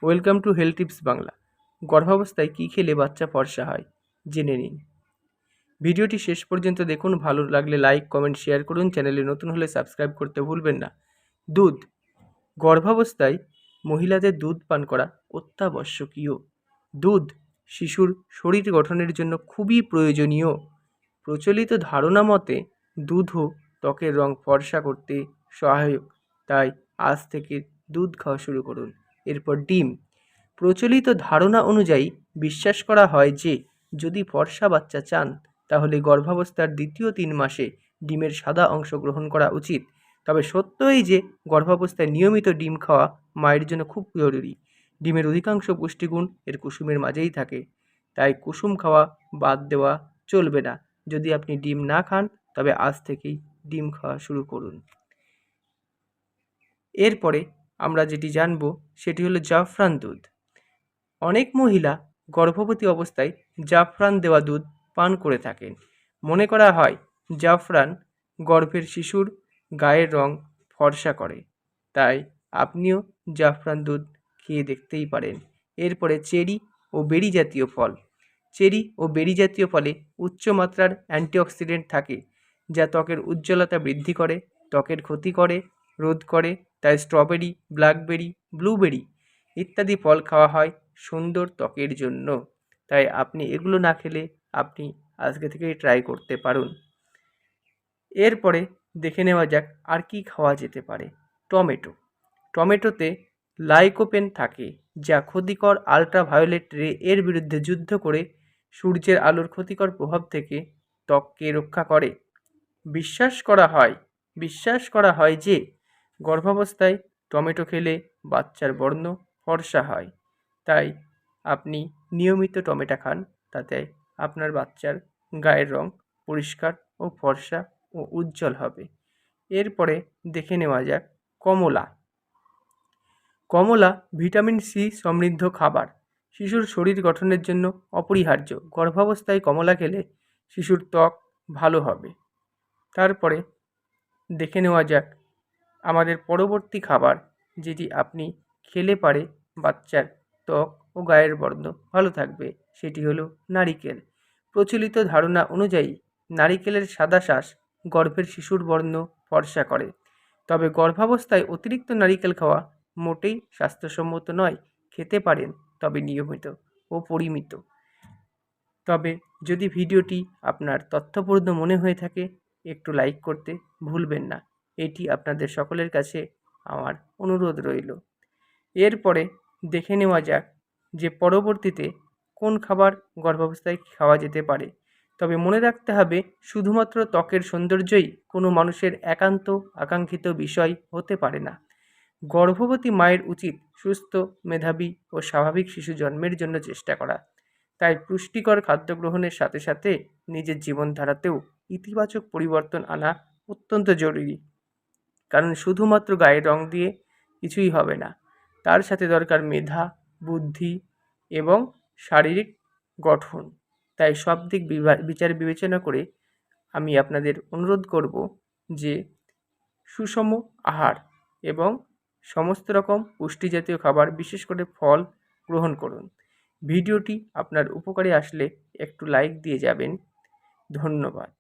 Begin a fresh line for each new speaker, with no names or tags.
Welcome to health tips Bangla. গর্ভাবস্থায় কী খেলে বাচ্চা ফর্সা হয় জেনে নিন। ভিডিওটি শেষ পর্যন্ত দেখুন। ভালো লাগলে লাইক, কমেন্ট, শেয়ার করুন। চ্যানেলে নতুন হলে সাবস্ক্রাইব করতে ভুলবেন না। দুধ। গর্ভাবস্থায় মহিলাদের দুধ পান করা অত্যাবশ্যকীয়। দুধ শিশুর শরীর গঠনের জন্য খুবই প্রয়োজনীয়। প্রচলিত ধারণা মতে দুধও ত্বকের রং ফর্সা করতে সহায়ক, তাই আজ থেকে দুধ খাওয়া শুরু করুন। এরপর ডিম। প্রচলিত ধারণা অনুযায়ী বিশ্বাস করা হয় যে যদি ফর্সা বাচ্চা চান তাহলে গর্ভাবস্থার দ্বিতীয় 3 মাসে ডিমের সাদা অংশ গ্রহণ করা উচিত। তবে সত্য এই যে গর্ভাবস্থায় নিয়মিত ডিম খাওয়া মায়ের জন্য খুব জরুরি। ডিমের অধিকাংশ পুষ্টিগুণ এর কুসুমের মাঝেই থাকে, তাই কুসুম খাওয়া বাদ দেওয়া চলবে না। যদি আপনি ডিম না খান তবে আজ থেকেই ডিম খাওয়া শুরু করুন। এরপরে আমরা যেটি জানব সেটি হলো জাফরান দুধ। অনেক মহিলা গর্ভবতী অবস্থায় জাফরান দেওয়া দুধ পান করে থাকেন। মনে করা হয় জাফরান গর্ভের শিশুর গায়ের রং ফর্সা করে, তাই আপনিও জাফরান দুধ খেয়ে দেখতেই পারেন। এরপরে চেরি ও বেরি জাতীয় ফল। চেরি ও বেরি জাতীয় ফলে উচ্চমাত্রার অ্যান্টিঅক্সিডেন্ট থাকে, যা ত্বকের উজ্জ্বলতা বৃদ্ধি করে, ত্বকের ক্ষতি করে রোধ করে। তাই স্ট্রবেরি, ব্ল্যাকবেরি, ব্লুবেরি ইত্যাদি ফল খাওয়া হয় সুন্দর ত্বকের জন্য। তাই আপনি এগুলো না খেলে আপনি আজকে থেকেই ট্রাই করতে পারুন। এরপরে দেখে নেওয়া যাক আর কি খাওয়া যেতে পারে। টমেটো। টমেটোতে লাইকোপেন থাকে, যা ক্ষতিকর আল্ট্রাভায়োলেট রে এর বিরুদ্ধে যুদ্ধ করে সূর্যের আলোর ক্ষতিকর প্রভাব থেকে ত্বককে রক্ষা করে। বিশ্বাস করা হয় যে গর্ভাবস্থায় টমেটো খেলে বাচ্চার বর্ণ ফর্সা হয়। তাই আপনি নিয়মিত টমেটো খান, তাতে আপনার বাচ্চার গায়ের রং পরিষ্কার ও ফর্সা ও উজ্জ্বল হবে। এরপরে দেখে নেওয়া যাক কমলা। কমলা ভিটামিন সি সমৃদ্ধ খাবার, শিশুর শরীর গঠনের জন্য অপরিহার্য। গর্ভাবস্থায় কমলা খেলে শিশুর ত্বক ভালো হবে। তারপরে দেখে নেওয়া যাক আমাদের পরবর্তী খাবার, যেটি আপনি খেলে পারে বাচ্চার ত্বক ও গায়ের বর্ণ ভালো থাকবে, সেটি হলো নারিকেল। প্রচলিত ধারণা অনুযায়ী নারিকেলের সাদা শাঁস গর্ভের শিশুর বর্ণ ফর্সা করে। তবে গর্ভাবস্থায় অতিরিক্ত নারিকেল খাওয়া মোটেই স্বাস্থ্যসম্মত নয়। খেতে পারেন, তবে নিয়মিত ও পরিমিত। তবে যদি ভিডিওটি আপনার তথ্যপূর্ণ মনে হয়ে থাকে একটু লাইক করতে ভুলবেন না। এটি আপনাদের সকলের কাছে আমার অনুরোধ রইল। এরপরে দেখে নেওয়া যাক যে পরবর্তীতে কোন খাবার গর্ভাবস্থায় খাওয়া যেতে পারে। তবে মনে রাখতে হবে শুধুমাত্র ত্বকের সৌন্দর্যই কোনো মানুষের একান্ত আকাঙ্ক্ষিত বিষয় হতে পারে না। গর্ভবতী মায়ের উচিত সুস্থ, মেধাবী ও স্বাভাবিক শিশু জন্মের জন্য চেষ্টা করা। তাই পুষ্টিকর খাদ্য গ্রহণের সাথে সাথে নিজের জীবনধারাতেও ইতিবাচক পরিবর্তন আনা অত্যন্ত জরুরি। কারণ শুধুমাত্র গায়ের রং দিয়ে কিছুই হবে না, তার সাথে দরকার মেধা, বুদ্ধি এবং শারীরিক গঠন। তাই সব দিক বিচার বিবেচনা করে আমি আপনাদের অনুরোধ করব যে সুষম আহার এবং সমস্ত রকম পুষ্টি জাতীয় খাবার, বিশেষ করে ফল গ্রহণ করুন। ভিডিওটি আপনার উপকারে আসলে একটু লাইক দিয়ে যাবেন। ধন্যবাদ।